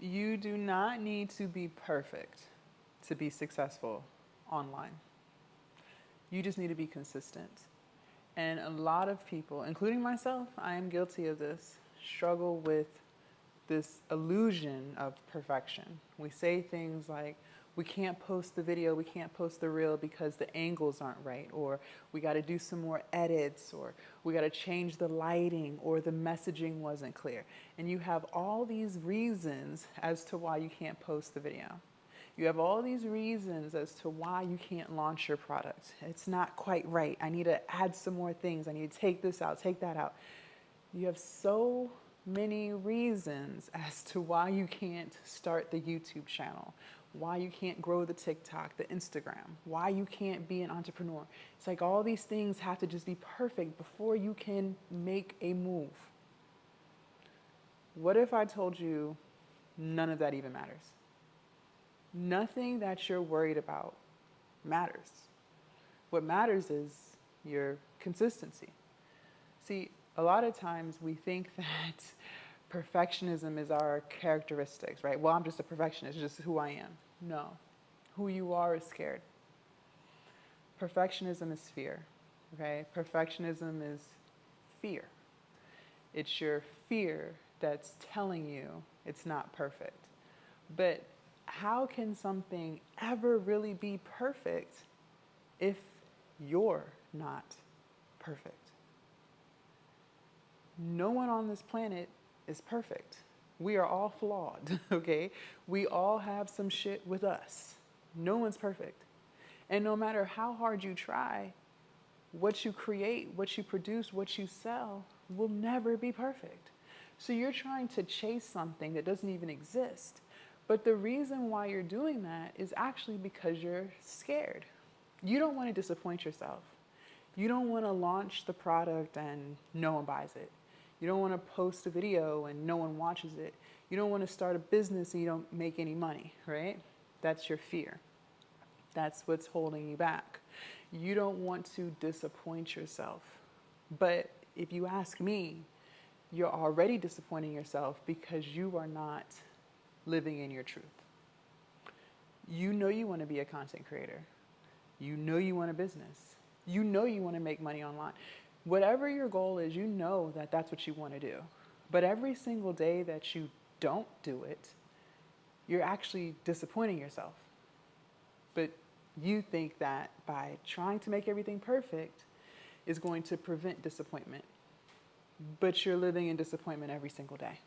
You do not need to be perfect to be successful online. You just need to be consistent. And a lot of people, including myself, I am guilty of this, struggle with this illusion of perfection. We say things like, we can't post the video, we can't post the reel because the angles aren't right, or we got to do some more edits, or we got to change the lighting, or the messaging wasn't clear. And you have all these reasons as to why you can't post the video. You have all these reasons as to why you can't launch your product. It's not quite right. I need to add some more things. I need to take this out, take that out. You have so many reasons as to why you can't start the YouTube channel, why you can't grow the TikTok, the Instagram, why you can't be an entrepreneur. It's like all these things have to just be perfect before you can make a move. What if I told you none of that even matters? Nothing that you're worried about matters. What matters is your consistency. See, a lot of times we think that perfectionism is our characteristics, right? Well, I'm just a perfectionist, just who I am. No, who you are is scared. Perfectionism is fear, okay? Perfectionism is fear. It's your fear that's telling you it's not perfect. But how can something ever really be perfect if you're not perfect? No one on this planet is perfect. We are all flawed, okay? We all have some shit with us. No one's perfect. And no matter how hard you try, what you create, what you produce, what you sell will never be perfect. So you're trying to chase something that doesn't even exist. But the reason why you're doing that is actually because you're scared. You don't want to disappoint yourself. You don't want to launch the product and no one buys it. You don't want to post a video and no one watches it. You don't want to start a business and you don't make any money, right? That's your fear. That's what's holding you back. You don't want to disappoint yourself. But if you ask me, you're already disappointing yourself because you are not living in your truth. You know you want to be a content creator. You know you want a business. You know you want to make money online. Whatever your goal is, you know that that's what you want to do. But every single day that you don't do it, you're actually disappointing yourself. But you think that by trying to make everything perfect is going to prevent disappointment. But you're living in disappointment every single day.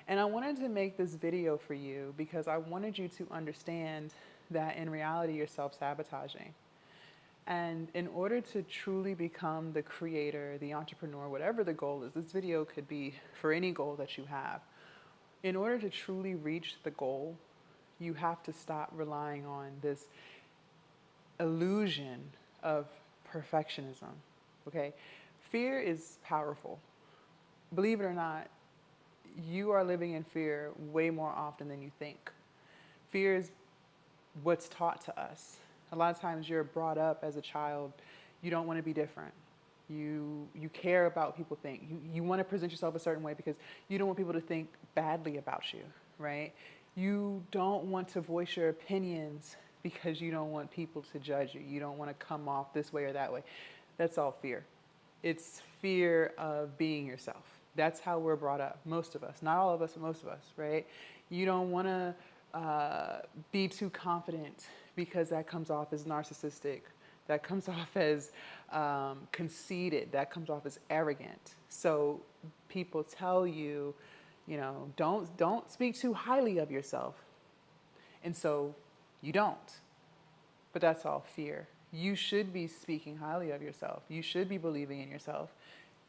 And I wanted to make this video for you because I wanted you to understand that in reality you're self-sabotaging. And in order to truly become the creator, the entrepreneur, whatever the goal is, this video could be for any goal that you have. In order to truly reach the goal, you have to stop relying on this illusion of perfectionism, okay? Fear is powerful. Believe it or not, you are living in fear way more often than you think. Fear is what's taught to us. A lot of times you're brought up as a child, you don't want to be different. You care about what people think. You want to present yourself a certain way because you don't want people to think badly about you, right? You don't want to voice your opinions because you don't want people to judge you. You don't want to come off this way or that way. That's all fear. It's fear of being yourself. That's how we're brought up, most of us. Not all of us, but most of us, right? You don't want to be too confident because that comes off as narcissistic. That comes off as conceited. That comes off as arrogant. So people tell you, don't speak too highly of yourself. And so you don't. But that's all fear. You should be speaking highly of yourself. You should be believing in yourself.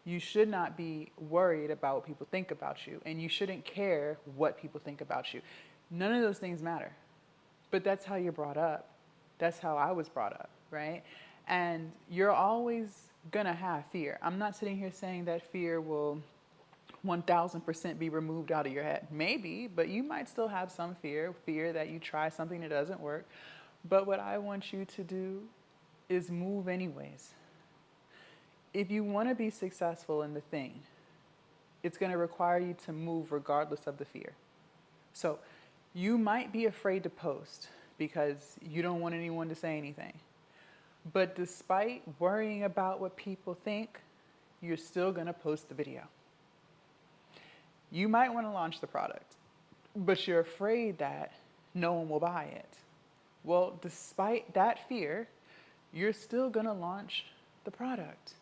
You should not be worried about what people think about you. And you shouldn't care what people think about you. None of those things matter. But that's how you're brought up. That's how I was brought up, right? And you're always going to have fear. I'm not sitting here saying that fear will 1000% be removed out of your head. Maybe, but you might still have some fear that you try something that doesn't work. But what I want you to do is move anyways. If you want to be successful in the thing, it's going to require you to move regardless of the fear. So you might be afraid to post because you don't want anyone to say anything. But despite worrying about what people think, you're still going to post the video. You might want to launch the product, but you're afraid that no one will buy it. Well, despite that fear, you're still going to launch the product.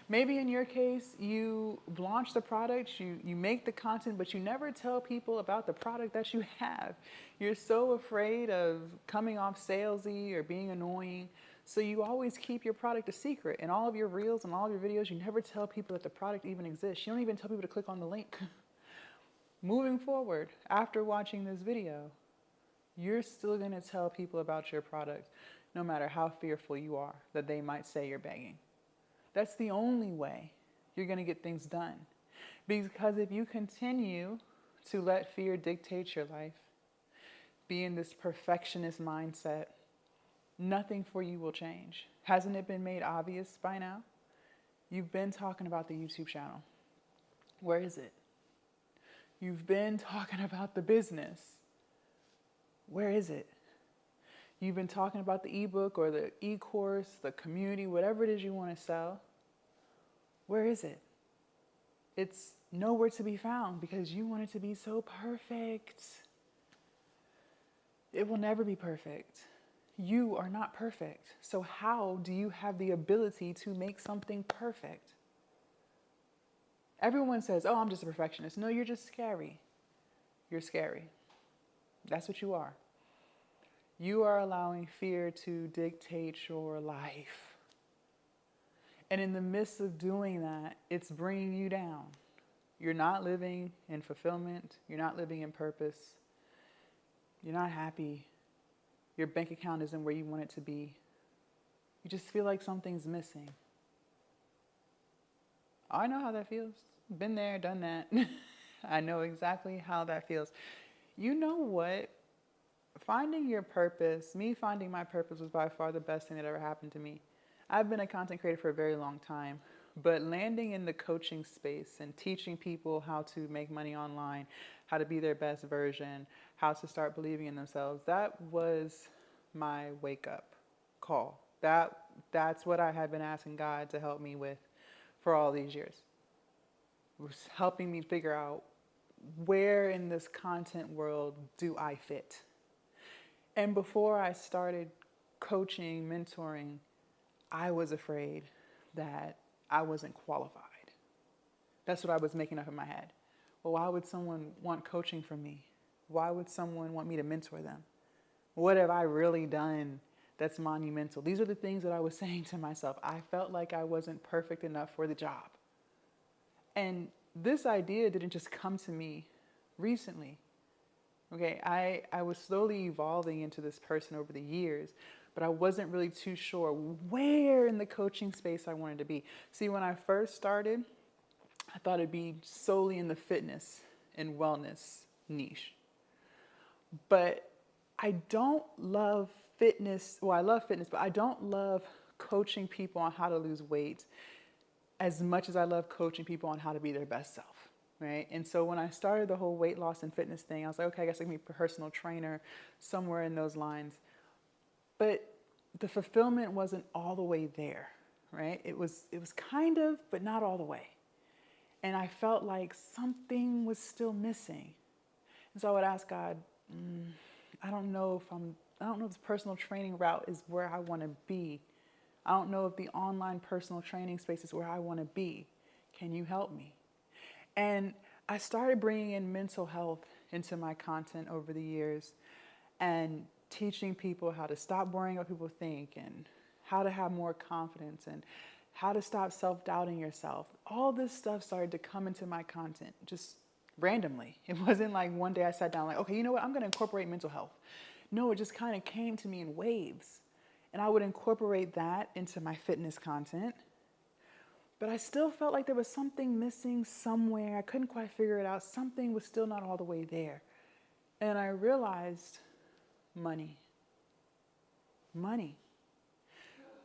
Maybe in your case, you launch the product, you make the content, but you never tell people about the product that you have. You're so afraid of coming off salesy or being annoying, so you always keep your product a secret. In all of your reels and all of your videos, you never tell people that the product even exists. You don't even tell people to click on the link. Moving forward, after watching this video, you're still going to tell people about your product, no matter how fearful you are that they might say you're begging. That's the only way you're going to get things done. Because if you continue to let fear dictate your life, be in this perfectionist mindset, nothing for you will change. Hasn't it been made obvious by now? You've been talking about the YouTube channel. Where is it? You've been talking about the business. Where is it? You've been talking about the ebook or the e-course, the community, whatever it is you want to sell. Where is it? It's nowhere to be found because you want it to be so perfect. It will never be perfect. You are not perfect. So how do you have the ability to make something perfect? Everyone says, oh, I'm just a perfectionist. No, you're just scary. You're scary. That's what you are. You are allowing fear to dictate your life. And in the midst of doing that, it's bringing you down. You're not living in fulfillment. You're not living in purpose. You're not happy. Your bank account isn't where you want it to be. You just feel like something's missing. I know how that feels. Been there, done that. I know exactly how that feels. You know what? Finding your purpose, me finding my purpose was by far the best thing that ever happened to me. I've been a content creator for a very long time, but landing in the coaching space and teaching people how to make money online, how to be their best version, how to start believing in themselves, that was my wake-up call. That's what I had been asking God to help me with for all these years. It was helping me figure out where in this content world do I fit. And before I started coaching, mentoring, I was afraid that I wasn't qualified. That's what I was making up in my head. Well, why would someone want coaching from me? Why would someone want me to mentor them? What have I really done that's monumental? These are the things that I was saying to myself. I felt like I wasn't perfect enough for the job. And this idea didn't just come to me recently. Okay, I was slowly evolving into this person over the years, but I wasn't really too sure where in the coaching space I wanted to be. See, when I first started, I thought it'd be solely in the fitness and wellness niche. But I don't love fitness. Well, I love fitness, but I don't love coaching people on how to lose weight as much as I love coaching people on how to be their best self, right? And so when I started the whole weight loss and fitness thing, I was like, okay, I guess I can be a personal trainer somewhere in those lines. But the fulfillment wasn't all the way there, right? It was kind of, but not all the way. And I felt like something was still missing. And so I would ask God, I don't know if this personal training route is where I want to be. I don't know if the online personal training space is where I want to be. Can you help me? And I started bringing in mental health into my content over the years and teaching people how to stop worrying what people think and how to have more confidence and how to stop self-doubting yourself. All this stuff started to come into my content just randomly. It wasn't like one day I sat down like, okay, you know what? I'm going to incorporate mental health. No, it just kind of came to me in waves. And I would incorporate that into my fitness content. But I still felt like there was something missing somewhere. I couldn't quite figure it out. Something was still not all the way there. And I realized money. Money.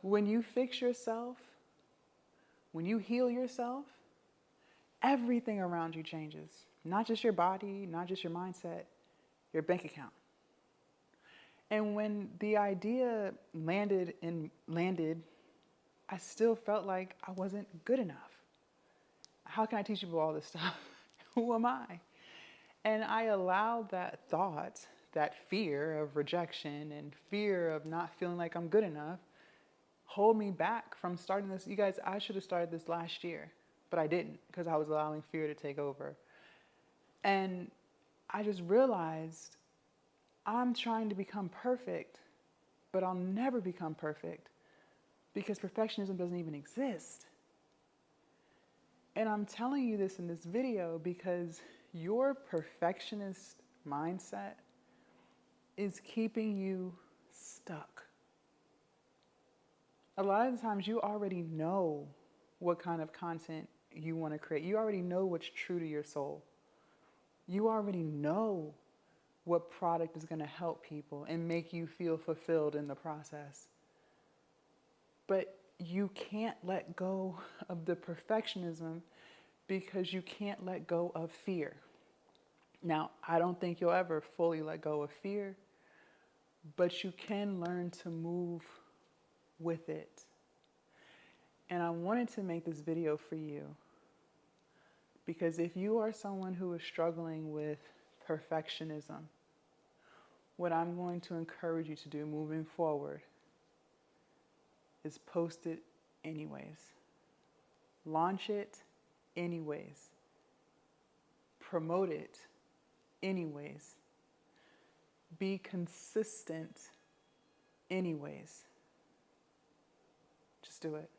When you fix yourself, when you heal yourself, everything around you changes. Not just your body, not just your mindset. your bank account. And when the idea landed, I still felt like I wasn't good enough. How can I teach people all this stuff? Who am I? And I allowed that thought, that fear of rejection and fear of not feeling like I'm good enough, hold me back from starting this. You guys, I should have started this last year, but I didn't because I was allowing fear to take over. And I just realized I'm trying to become perfect, but I'll never become perfect because perfectionism doesn't even exist. And I'm telling you this in this video because your perfectionist mindset is keeping you stuck. A lot of the times you already know what kind of content you want to create. You already know what's true to your soul. You already know what product is going to help people and make you feel fulfilled in the process. But you can't let go of the perfectionism because you can't let go of fear. Now, I don't think you'll ever fully let go of fear, but you can learn to move with it. And I wanted to make this video for you because if you are someone who is struggling with perfectionism, what I'm going to encourage you to do moving forward is post it anyways. Launch it anyways. Promote it anyways. Be consistent anyways. Just do it.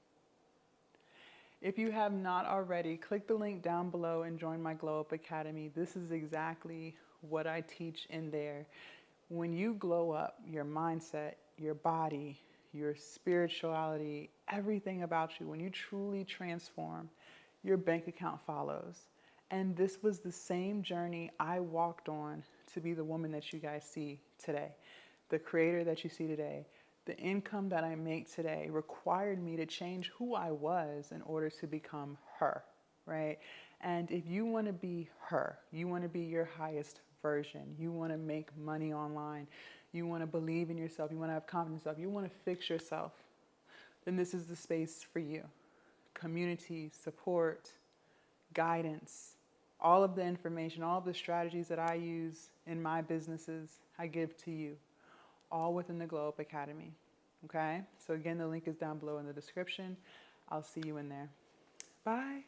If you have not already, click the link down below and join my Glow Up Academy. This is exactly what I teach in there. When you glow up, your mindset, your body, your spirituality, everything about you, when you truly transform, your bank account follows. And this was the same journey I walked on to be the woman that you guys see today, the creator that you see today. The income that I make today required me to change who I was in order to become her, right? And if you want to be her, you want to be your highest version, you want to make money online, you want to believe in yourself, you want to have confidence in yourself, you want to fix yourself, then this is the space for you. Community, support, guidance, all of the information, all of the strategies that I use in my businesses, I give to you, all within the Glow Up Academy. Okay? So again, the link is down below in the description. I'll see you in there. Bye.